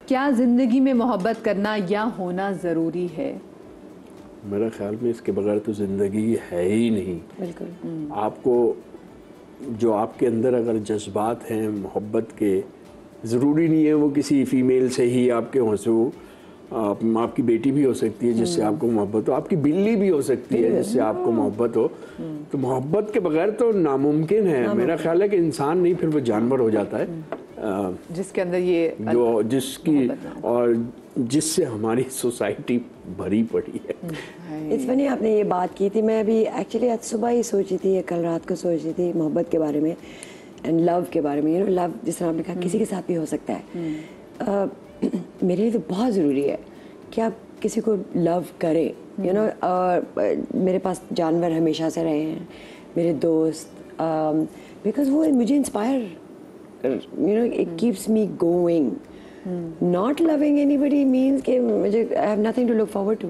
क्या ज़िंदगी में मोहब्बत करना या होना ज़रूरी है? मेरा ख्याल में इसके बगैर तो ज़िंदगी है ही नहीं। बिल्कुल। आपको जो आपके अंदर अगर जज्बात हैं मोहब्बत के, ज़रूरी नहीं है वो किसी फ़ीमेल से ही आपके हों से वो आपकी बेटी भी हो सकती है जिससे आपको मोहब्बत हो, आपकी बिल्ली भी हो सकती है जिससे आपको मोहब्बत हो। तो मोहब्बत के बगैर तो नामुमकिन है। मेरा ख्याल है कि इंसान नहीं फिर वो जानवर हो जाता है जिसके अंदर ये जो जिसकी और जिससे हमारी सोसाइटी भरी पड़ी है। इट्स फनी आपने ये बात की थी, मैं अभी एक्चुअली आज सुबह ही सोची थी या कल रात को सोच रही थी मोहब्बत के बारे में एंड लव के बारे में। यू नो लव जिस तरह आपने कहा किसी के साथ भी हो सकता है। मेरे लिए तो बहुत ज़रूरी है कि आप किसी को लव करें। यू नो मेरे पास जानवर हमेशा से रहे हैं, मेरे दोस्त, बिकॉज वो मुझे inspire you know it keeps me going. Not loving anybody means कि मुझे I have nothing to look forward to.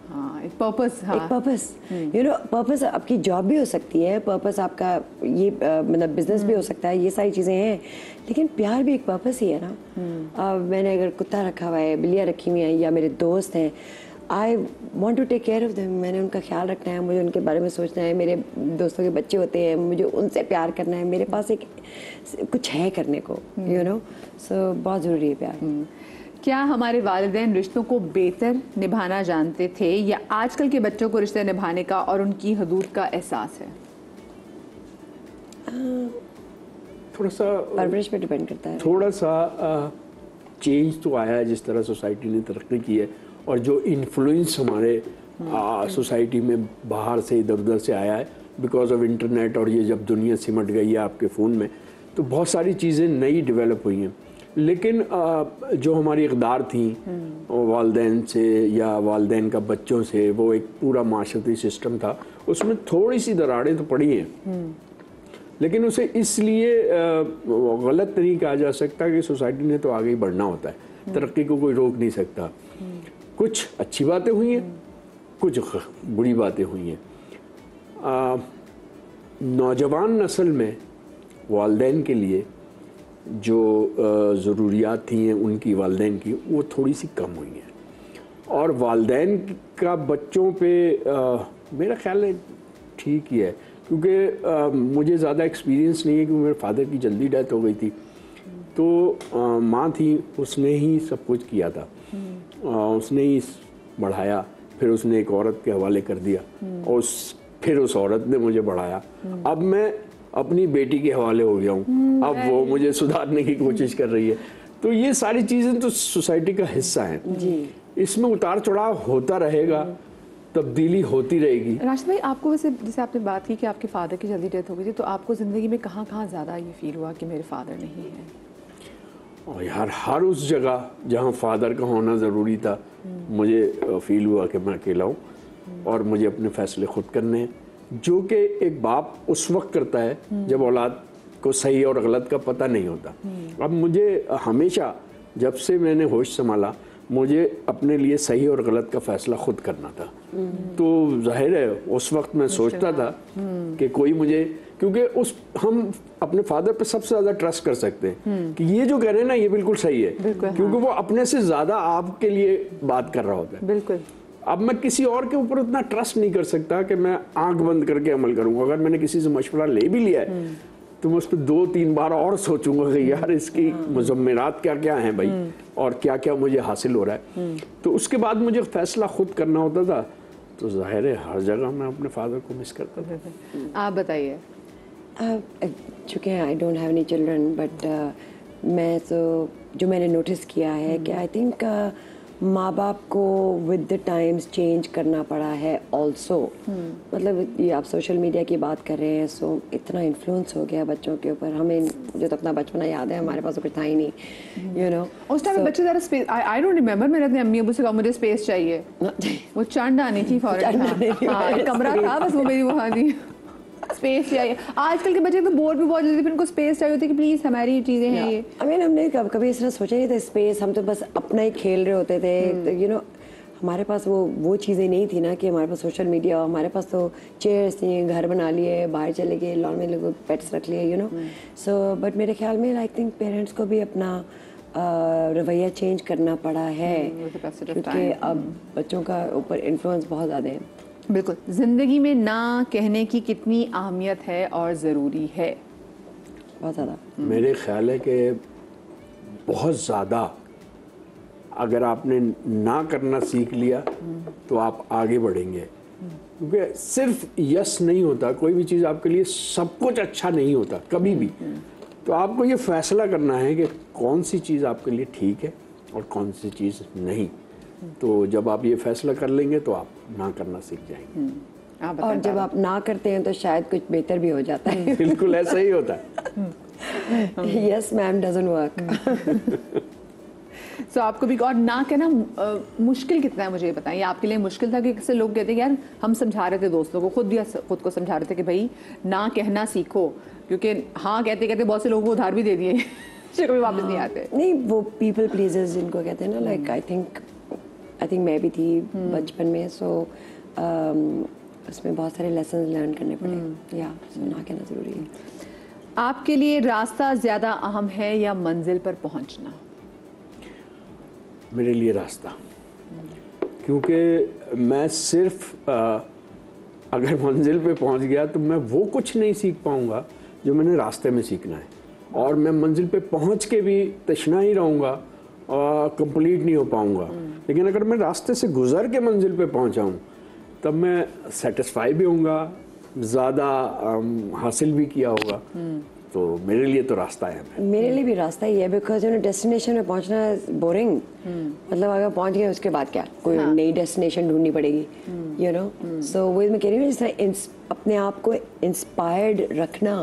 हाँ, एक पर्पस। हाँ, एक पर्पस, यू नो पर्पस आपकी जॉब भी हो सकती है, पर्पस आपका ये मतलब बिजनेस भी हो सकता है, ये सारी चीज़ें हैं, लेकिन प्यार भी एक पर्पस ही है ना। मैंने अगर कुत्ता रखा हुआ है, बिल्लियाँ रखी हुई हैं या मेरे दोस्त हैं, I want to take care of them. मैंने उनका ख्याल रखना है, मुझे उनके बारे में सोचना है। मेरे दोस्तों के बच्चे होते हैं, मुझे उनसे प्यार करना है, मेरे पास एक कुछ है करने को, यू नो। सो बहुत ज़रूरी है प्यार। क्या हमारे वालिदैन रिश्तों को बेहतर निभाना जानते थे या आजकल के बच्चों को रिश्ते निभाने का और उनकी हदूद का एहसास है? थोड़ा सा परवरिश पे डिपेंड करता है। थोड़ा सा चेंज तो आया है जिस तरह सोसाइटी ने तरक्की की है और जो इन्फ्लुएंस हमारे सोसाइटी में बाहर से इधर उधर से आया है बिकॉज ऑफ इंटरनेट। और ये जब दुनिया सिमट गई है आपके फ़ोन में तो बहुत सारी चीज़ें नई डेवलप हुई हैं। लेकिन जो हमारी इक़दार थी वालिदैन से या वालिदैन का बच्चों से, वो एक पूरा माशरती सिस्टम था, उसमें थोड़ी सी दरारें तो पड़ी हैं। लेकिन उसे इसलिए गलत नहीं कहा जा सकता कि सोसाइटी ने तो आगे ही बढ़ना होता है, तरक्की को कोई रोक नहीं सकता। कुछ अच्छी बातें हुई हैं, कुछ बुरी बातें हुई हैं। नौजवान नस्ल में वालिदैन के लिए जो ज़रूरियात थी हैं उनकी वालिदैन की, वो थोड़ी सी कम हुई हैं। और वालिदैन का बच्चों पे मेरा ख्याल है ठीक ही है, क्योंकि मुझे ज़्यादा एक्सपीरियंस नहीं है क्योंकि मेरे फादर की जल्दी डेथ हो गई थी। तो माँ थी, उसने ही सब कुछ किया था, उसने ही बढ़ाया, फिर उसने एक औरत के हवाले कर दिया और फिर उस औरत ने मुझे बढ़ाया। अब मैं अपनी बेटी के हवाले हो गया हूँ, अब वो मुझे सुधारने की कोशिश कर रही है। तो ये सारी चीज़ें तो सोसाइटी का हिस्सा हैं जी। इसमें उतार चढ़ाव होता रहेगा, तब्दीली होती रहेगी। राशिद भाई, आपको वैसे जैसे आपने बात की कि आपके फादर की जल्दी डेथ हो गई थी, तो आपको ज़िंदगी में कहाँ कहाँ ज़्यादा ये फील हुआ कि मेरे फादर नहीं है? और यार हर उस जगह जहाँ फादर का होना ज़रूरी था मुझे फील हुआ कि मैं अकेला हूँ और मुझे अपने फ़ैसले खुद करने हैं, जो कि एक बाप उस वक्त करता है जब औलाद को सही और गलत का पता नहीं होता। अब मुझे हमेशा, जब से मैंने होश संभाला, मुझे अपने लिए सही और गलत का फ़ैसला खुद करना था। तो जाहिर है उस वक्त मैं सोचता था कि कोई मुझे, क्योंकि हम अपने फादर पे सबसे ज़्यादा ट्रस्ट कर सकते हैं कि ये जो कह रहे हैं ना ये बिल्कुल सही है, क्योंकि वो अपने से ज़्यादा आपके लिए बात कर रहा होता है। बिल्कुल। अब मैं किसी और के ऊपर उतना ट्रस्ट नहीं कर सकता कि मैं आंख बंद करके अमल करूँगा। अगर मैंने किसी से मशवरा ले भी लिया है तो मैं उस पर 2-3 बार और सोचूंगा कि यार इसकी मुज़म्मिरात क्या क्या हैं भाई, और क्या क्या मुझे हासिल हो रहा है। तो उसके बाद मुझे फ़ैसला खुद करना होता था। तो ज़ाहिर है हर जगह मैं अपने फादर को मिस करता था। आप बताइए। चूँकि I don't have any children, but मैं तो जो मैंने नोटिस किया है कि आई थिंक माँ बाप को विद द टाइम्स चेंज करना पड़ा है ऑल्सो। मतलब ये आप सोशल मीडिया की बात कर रहे हैं, सो इतना इन्फ्लुएंस हो गया बच्चों के ऊपर। हमें जो तो अपना बचपना याद है, हमारे पास तो कुछ था ही नहीं, यू नो। उस टाइम बच्चे ज़रा स्पेस, आई डोंट रिमेंबर, मैंने अपने अम्मी अबू से कहा मुझे स्पेस चाहिए, वो चंड आनी थी फौरन। हाँ, एक कमरा था बस, वो मेरी वहाँ थी, स्पेस चाहिए। आजकल के बच्चे तो बोर भी बहुत जल्दी, फिर उनको स्पेस चाहिए होती है कि प्लीज हमारी चीजें हैं ये। आई मीन हमने कभी इस तरह सोचा नहीं था स्पेस, हम तो बस अपना ही खेल रहे होते थे। तो यू नो हमारे पास वो चीज़ें नहीं थी ना कि हमारे पास सोशल मीडिया, हमारे पास तो चेयर्स थी, घर बना लिए, बाहर चले गए, लॉन में लोग पेट्स रख लिए, यू नो। सो बट मेरे ख्याल में आई थिंक पेरेंट्स को भी अपना रवैया चेंज करना पड़ा है, with the passage of क्योंकि time. अब बच्चों का ऊपर इन्फ्लुएंस बहुत ज़्यादा है। बिल्कुल। ज़िंदगी में ना कहने की कितनी अहमियत है और ज़रूरी है? बहुत ज़्यादा। मेरे ख्याल है कि बहुत ज़्यादा। अगर आपने ना करना सीख लिया तो आप आगे बढ़ेंगे, क्योंकि सिर्फ यस नहीं होता, कोई भी चीज़ आपके लिए सब कुछ अच्छा नहीं होता कभी भी। तो आपको ये फैसला करना है कि कौन सी चीज़ आपके लिए ठीक है और कौन सी चीज़ नहीं। तो जब आप ये फैसला कर लेंगे तो आप ना करना सीख जाएंगे। आप और बताएं जब आप ना करते हैं तो शायद कुछ बेहतर भी हो जाता है। बिल्कुल ऐसा ही होता है। Yes ma'am doesn't work. तो आपको भी और ना कहना मुश्किल कितना है, मुझे ये बताएं। ये आपके लिए मुश्किल था कि किसी लोग कहते हैं यार, हम समझा रहे थे दोस्तों को, खुद को समझा रहे थे कि भाई ना कहना सीखो, क्योंकि हाँ कहते कहते बहुत से लोगों को उधार भी दे दिए जो कभी वापस नहीं आते। नहीं, वो पीपल प्लीजर्स जिनको कहते हैं ना, लाइक आई थिंक मैं भी थी बचपन में। सो उसमें बहुत सारे लेसन लर्न करने पड़े। या ना कहना ज़रूरी है। आपके लिए रास्ता ज़्यादा अहम है या मंजिल पर पहुंचना? मेरे लिए रास्ता, क्योंकि मैं सिर्फ अगर मंजिल पे पहुंच गया तो मैं वो कुछ नहीं सीख पाऊंगा जो मैंने रास्ते में सीखना है, और मैं मंजिल पे पहुंच के भी तशना ही रहूँगा और कंप्लीट नहीं हो पाऊंगा। लेकिन अगर मैं रास्ते से गुजर के मंजिल पे पहुंचा हूँ तब मैं सेटिस्फाई भी होऊंगा, ज़्यादा हासिल भी किया होगा। तो मेरे लिए तो रास्ता है। मेरे लिए भी रास्ता ही है, बिकॉज डेस्टिनेशन में पहुंचना बोरिंग। मतलब अगर पहुंच गए उसके बाद क्या, कोई नई डेस्टिनेशन ढूंढनी पड़ेगी, यू नो। सो वही मैं कह रही हूँ, जिस तरह अपने आप को इंस्पायर्ड रखना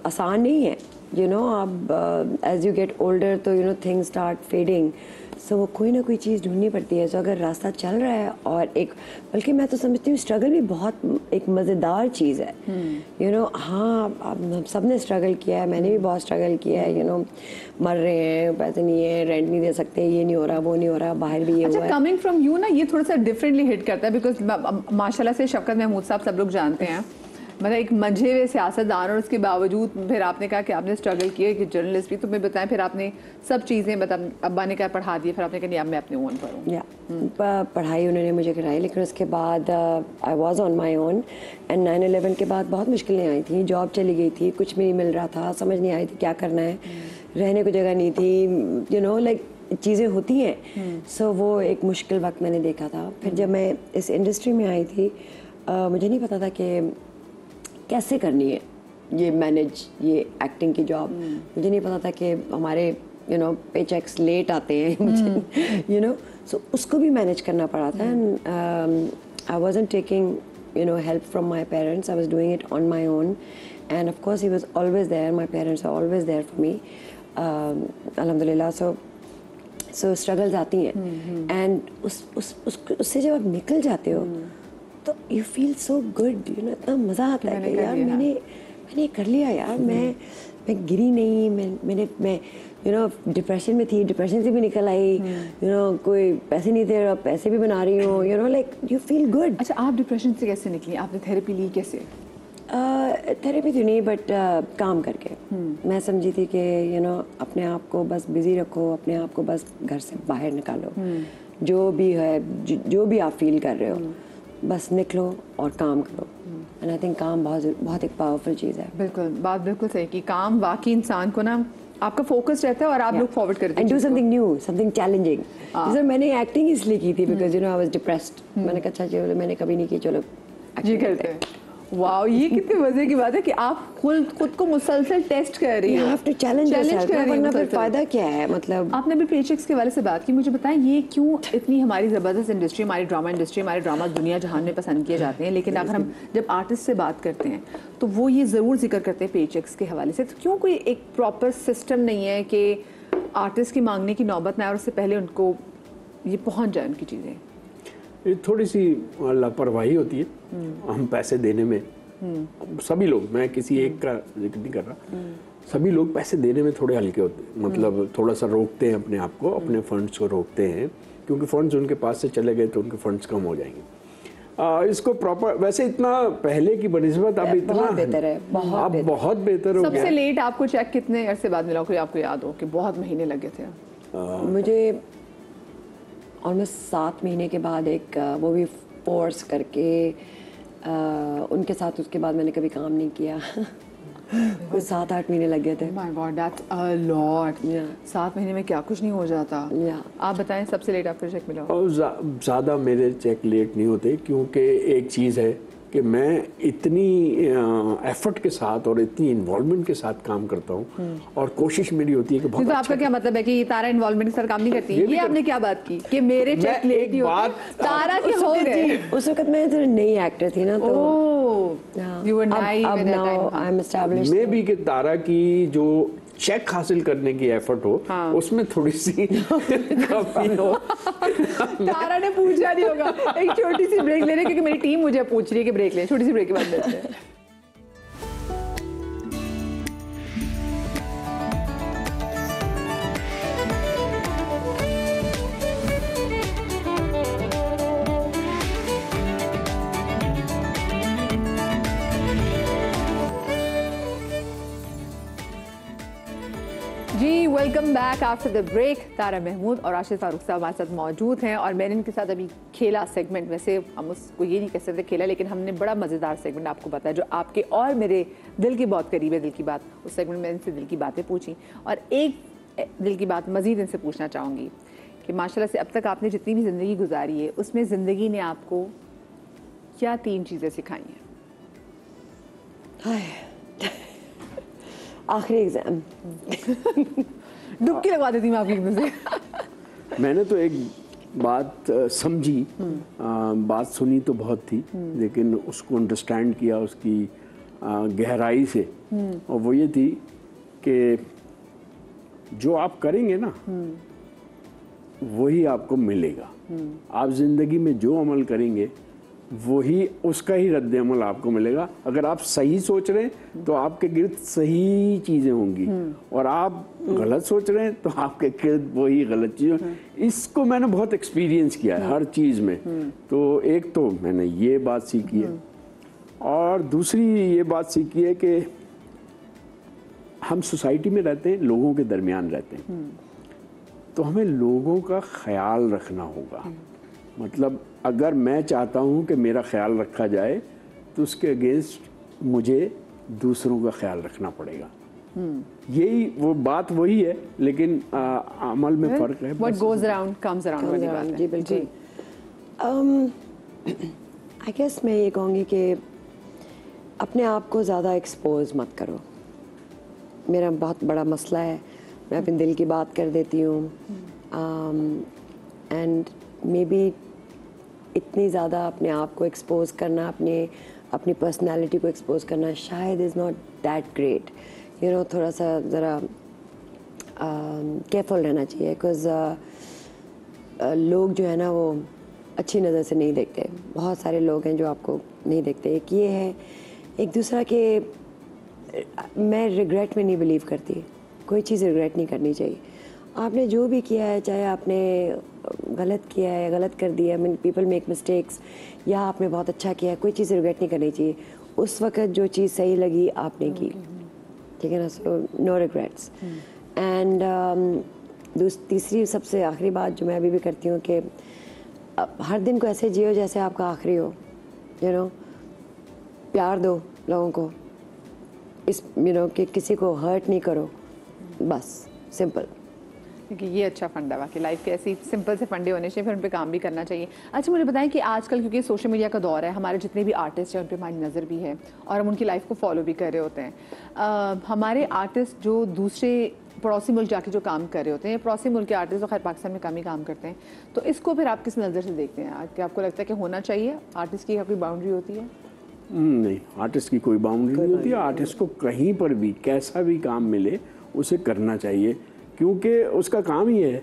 आसान नहीं है, यू नो। आप एज यू गेट ओल्डर तो you know things start fading, so वो कोई ना कोई चीज़ ढूंढनी पड़ती है। सो अगर रास्ता चल रहा है, और एक बल्कि मैं तो समझती हूँ स्ट्रगल भी बहुत एक मज़ेदार चीज़ है, यू नो। हाँ, हम सब ने स्ट्रगल किया है, मैंने भी बहुत स्ट्रगल किया है, यू नो। मर रहे हैं, पैसे नहीं है, रेंट नहीं दे सकते, ये नहीं हो रहा, वो नहीं हो रहा, बाहर भी ये हुआ है। कमिंग फ्रॉम यू ना, ये थोड़ा सा डिफरेंटली हिट करता है, बिकॉज माशाल्लाह से शफकत महमूद साहब सब लोग जानते हैं, मतलब एक मंझे हुए सियासतदान, और उसके बावजूद फिर आपने कहा कि आपने स्ट्रगल किया कि जर्नलिस्ट भी, तो मैं बताएं फिर आपने सब चीज़ें अब्बा ने क्या पढ़ा दी, फिर आपने कहा नहीं अब मैं अपने ओन पढ़ूँ। या पढ़ाई उन्होंने मुझे कराई, लेकिन उसके बाद I was on my own. And 9/11 के बाद बहुत मुश्किलें आई थी, जॉब चली गई थी, कुछ भी नहीं मिल रहा था, समझ नहीं आई थी क्या करना है, रहने को जगह नहीं थी, यू नो, लाइक चीज़ें होती हैं। सो वो एक मुश्किल वक्त मैंने देखा था। फिर जब मैं इस इंडस्ट्री में आई थी, मुझे नहीं पता था कि कैसे करनी है ये मैनेज, ये एक्टिंग की जॉब। मुझे नहीं पता था कि हमारे यू नो पे चेक्स लेट आते हैं, मुझे यू नो। सो उसको भी मैनेज करना पड़ा था। And I wasn't taking you know help from my parents, I was doing it on my own. And of course he was always there, my parents are always there for me, अल्हम्दुलिल्लाह। So struggles आती हैं, and उससे जब आप निकल जाते हो तो you feel so good, you know. इतना मज़ा आता है कि यार मैंने कर लिया यार, मैं गिरी नहीं, मैं यू नो डिप्रेशन में थी, डिप्रेशन से भी निकल आई, यू नो। कोई पैसे नहीं थे, अब पैसे भी बना रही हूँ, you know, like you feel good. अच्छा, आप डिप्रेशन से कैसे निकली? आपने थेरेपी ली कैसे? थेरेपी तो नहीं, बट काम करके। मैं समझी थी कि यू नो अपने आप को बस बिजी रखो, अपने आप को बस घर से बाहर निकालो, जो भी है, जो भी आप फील कर रहे हो, बस निकलो और काम करो। एंड आई थिंक काम बहुत एक पावरफुल चीज़ है। बिल्कुल, बात बिल्कुल सही की। काम वाकई इंसान को ना, आपका फोकस रहता है और आप लोग फॉरवर्ड करते हैं। And do something new, something challenging. जैसे मैंने एक्टिंग इसलिए की थी because you know I was depressed. मैंने कहा अच्छा चलो, मैंने कभी नहीं की, चलो जी करते हैं। वाओ, ये कितनी मजे की बात है कि आप खुद को मुसलसल टेस्ट कर रही हो। You have to challenge yourself, कर रही वरना हो फिर मुसलसल। फायदा क्या है? मतलब आपने अभी पेचेक्स के वाले से बात की, मुझे बताएं ये क्यों इतनी हमारी ज़बरदस्त इंडस्ट्री, हमारी ड्रामा इंडस्ट्री, हमारे ड्रामा दुनिया जहान में पसंद किए जाते हैं, लेकिन अगर हम जब आर्टिस्ट से बात करते हैं तो वो ये ज़रूर जिक्र करते हैं पेचेक्स के हवाले से। तो क्यों कोई एक प्रॉपर सिस्टम नहीं है कि आर्टिस्ट की मांगने की नौबत ना आए और उससे पहले उनको ये पहुँच जाए उनकी चीज़ें? ये थोड़ी सी लापरवाही होती है हम पैसे देने में। सभी लोग, मैं किसी एक का जिक्र नहीं कर रहा, सभी लोग पैसे देने में थोड़े हल्के होते हैं, मतलब थोड़ा सा रोकते हैं अपने आप को, अपने फंड्स को रोकते हैं, क्योंकि फंड्स उनके पास से चले गए तो उनके फंड्स कम हो जाएंगे। इसको प्रॉपर, वैसे इतना पहले की बनिस्बत अब इतना बहुत बेहतर है, अब बहुत बेहतर हो गया। सबसे लेट आपको चेक कितने अरसे बाद मिला, कोई आपको याद हो कि बहुत महीने लगे थे? मुझे ऑलमोस्ट 7 महीने के बाद एक मूवी फोर्स करके उनके साथ, उसके बाद मैंने कभी काम नहीं किया। कुछ 7-8 महीने लग गए थे। My God, that's a lot. Yeah. 7 महीने में क्या कुछ नहीं हो जाता। Yeah. आप बताएं सबसे लेट आपको चेक मिला? और ज़्यादा मेरे चेक लेट नहीं होते, क्योंकि एक चीज़ है कि मैं इतनी एफर्ट के साथ और इतनी इन्वॉल्वमेंट के साथ काम करता हूँ, और कोशिश मेरी होती है कि बहुत तो आपका क्या मतलब है कि तारा इन्वॉल्वमेंट के साथ काम नहीं करती? ये आपने क्या बात की कि मेरे चेक लेट ही होते? तारा की हो गए। उस वक्त मैं थोड़ी नई एक्टर थी ना, तो you were naive अब at that now time. I'm established. मे भी कि तारा की जो चेक हासिल करने की एफर्ट हो, उसमें थोड़ी सी कमी हो। तारा ने पूछा नहीं होगा। एक छोटी सी ब्रेक ले रहे, क्योंकि मेरी टीम मुझे पूछ रही है कि ब्रेक ले। छोटी सी ब्रेक के बाद मिलते हैं। जी welcome back after the break. Tara Mahmood और राशिद फारूक साहब हमारे साथ मौजूद हैं, और मैंने इनके साथ अभी खेला सेगमेंट, वैसे हम उसको ये नहीं कह सकते खेला, लेकिन हमने बड़ा मज़ेदार सेगमेंट आपको बताया जो आपके और मेरे दिल की बहुत करीब है। दिल की बात, उस सेगमेंट में इनसे दिल की बातें पूछी, और एक दिल की बात मज़ीद इनसे पूछना चाहूँगी कि माशाल्लाह से अब तक आपने जितनी भी ज़िंदगी गुजारी है, उसमें ज़िंदगी ने आपको क्या 3 चीज़ें सिखाई हैं? आखिरी एग्जाम डुबकी लगवा देती मैं आपकी एकदम से। मैंने तो एक बात समझी, बात सुनी तो बहुत थी, लेकिन उसको अंडरस्टैंड किया उसकी गहराई से, और वो ये थी कि जो आप करेंगे ना वही आपको मिलेगा। आप जिंदगी में जो अमल करेंगे वही, उसका ही रद्द अमल आपको मिलेगा। अगर आप सही सोच रहे हैं तो आपके गिर्द सही चीज़ें होंगी, और आप गलत सोच रहे हैं तो आपके गिर्द वही गलत चीज़ें। इसको मैंने बहुत एक्सपीरियंस किया है हर चीज़ में। तो एक तो मैंने ये बात सीखी है, और दूसरी ये बात सीखी है कि हम सोसाइटी में रहते हैं, लोगों के दरमियान रहते हैं, तो हमें लोगों का ख्याल रखना होगा। मतलब अगर मैं चाहता हूँ कि मेरा ख्याल रखा जाए, तो उसके अगेंस्ट मुझे दूसरों का ख्याल रखना पड़ेगा। यही वो बात वही है, लेकिन अमल में फ़र्क है। What goes around comes around वाली बात है। जी बिल्कुल। आई गेस मैं ये कहूँगी कि अपने आप को ज़्यादा एक्सपोज मत करो। मेरा बहुत बड़ा मसला है, मैं अपने दिल की बात कर देती हूँ, एंड मे बी इतनी ज़्यादा अपने आप को एक्सपोज करना, अपनी पर्सनालिटी को एक्सपोज करना शायद is not that great. You know, थोड़ा सा ज़रा केयरफुल रहना चाहिए, बिकॉज लोग जो है ना वो अच्छी नज़र से नहीं देखते। बहुत सारे लोग हैं जो आपको नहीं देखते। एक ये है, एक दूसरा के मैं रिग्रेट में नहीं बिलीव करती। कोई चीज़ रिग्रेट नहीं करनी चाहिए। आपने जो भी किया है, चाहे आपने गलत किया है, गलत कर दिया, मीन पीपल मेक मिस्टेक्स, या आपने बहुत अच्छा किया है, कोई चीज़ रिग्रेट नहीं करनी चाहिए। उस वक्त जो चीज़ सही लगी आपने की, ठीक है ना, सो नो रिग्रेट्स। एंड तीसरी सबसे आखिरी बात जो मैं अभी भी करती हूँ कि हर दिन को ऐसे जियो जैसे आपका आखिरी हो। यू नो, प्यार दो लोगों को, इस यू नो कि किसी को हर्ट नहीं करो, बस सिंपल। क्योंकि ये अच्छा फंडा है कि लाइफ के ऐसी सिंपल से फंडे होने चाहिए, फिर उन पे काम भी करना चाहिए। अच्छा मुझे बताएं कि आजकल क्योंकि सोशल मीडिया का दौर है, हमारे जितने भी आर्टिस्ट हैं उन पे हमारी नज़र भी है, और हम उनकी लाइफ को फॉलो भी कर रहे होते हैं। हमारे आर्टिस्ट जो दूसरे पड़ोसी मुल्क जाके जो काम कर रहे होते हैं, पड़ोसी मुल्क के आर्टिस्ट तो खैर पाकिस्तान में कम ही काम करते हैं, तो इसको फिर आप किस नज़र से देखते हैं? क्या आपको लगता है कि होना चाहिए? आर्टिस्ट की कोई बाउंड्री होती है? नहीं, आर्टिस्ट की कोई बाउंड्री नहीं होती है। आर्टिस्ट को कहीं पर भी कैसा भी काम मिले उसे करना चाहिए, क्योंकि उसका काम ही है।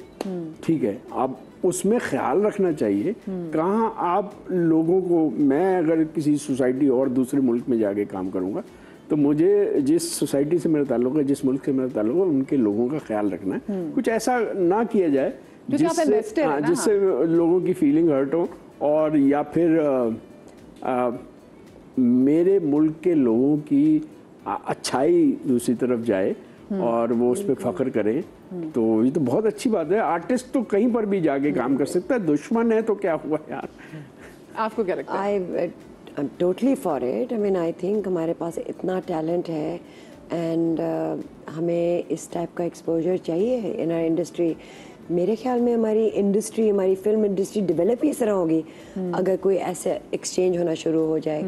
ठीक है, आप उसमें ख्याल रखना चाहिए। कहाँ आप लोगों को, मैं अगर किसी सोसाइटी और दूसरे मुल्क में जाके काम करूँगा, तो मुझे जिस सोसाइटी से मेरा ताल्लुक है, जिस मुल्क से मेरा ताल्लुक है, उनके लोगों का ख्याल रखना है। कुछ ऐसा ना किया जाए जिससे लोगों की फीलिंग हर्ट हो, और या फिर मेरे मुल्क के लोगों की अच्छाई दूसरी तरफ जाए और वो उस पर फख्र करें, तो ये तो बहुत अच्छी बात है। आर्टिस्ट तो कहीं पर भी जाके काम कर सकता है, दुश्मन है तो क्या हुआ यार। आपको क्या लगता है? I'm totally for it. I mean, I think हमारे पास इतना टैलेंट है एंड हमें इस टाइप का एक्सपोजर चाहिए इन आवर इंडस्ट्री। मेरे ख्याल में हमारी इंडस्ट्री, हमारी फिल्म इंडस्ट्री डेवलप ही इस तरह होगी अगर कोई ऐसे एक्सचेंज होना शुरू हो जाए।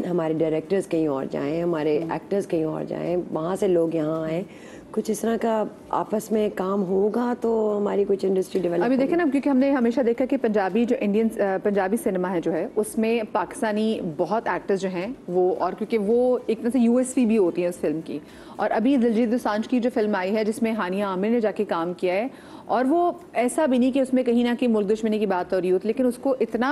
हमारे डायरेक्टर्स कहीं और जाएं, हमारे एक्टर्स कहीं और जाएं, वहाँ से लोग यहाँ आएँ, कुछ इस तरह का आपस में काम होगा तो हमारी कुछ इंडस्ट्री डेवलप। अभी देखें ना, क्योंकि हमने हमेशा देखा कि पंजाबी जो इंडियन पंजाबी सिनेमा है जो है उसमें पाकिस्तानी बहुत एक्टर्स जो हैं वो, और क्योंकि वो एक तरह से यूएसपी भी होती है उस फिल्म की। और अभी दिलजीत दोसांझ की जो फिल्म आई है जिसमें हानिया आमिर ने जाके काम किया है, और वो ऐसा भी नहीं कि उसमें कहीं ना कहीं मुल्क दुश्मनी की बात हो रही हो, लेकिन उसको इतना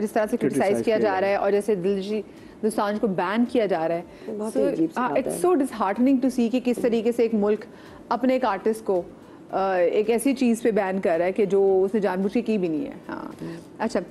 जिस तरह से क्रिटिसाइज किया जा रहा है और जैसे दिलजीत दोसांझ को बैन किया जा रहा है। इट्स सो डिसहार्टनिंग टू सी कि किस तरीके से एक मुल्क अपने एक आर्टिस्ट को एक ऐसी चीज़ पे बैन कर रहा है कि जो उसने जानबूझ के की भी नहीं है। हाँ, अच्छा।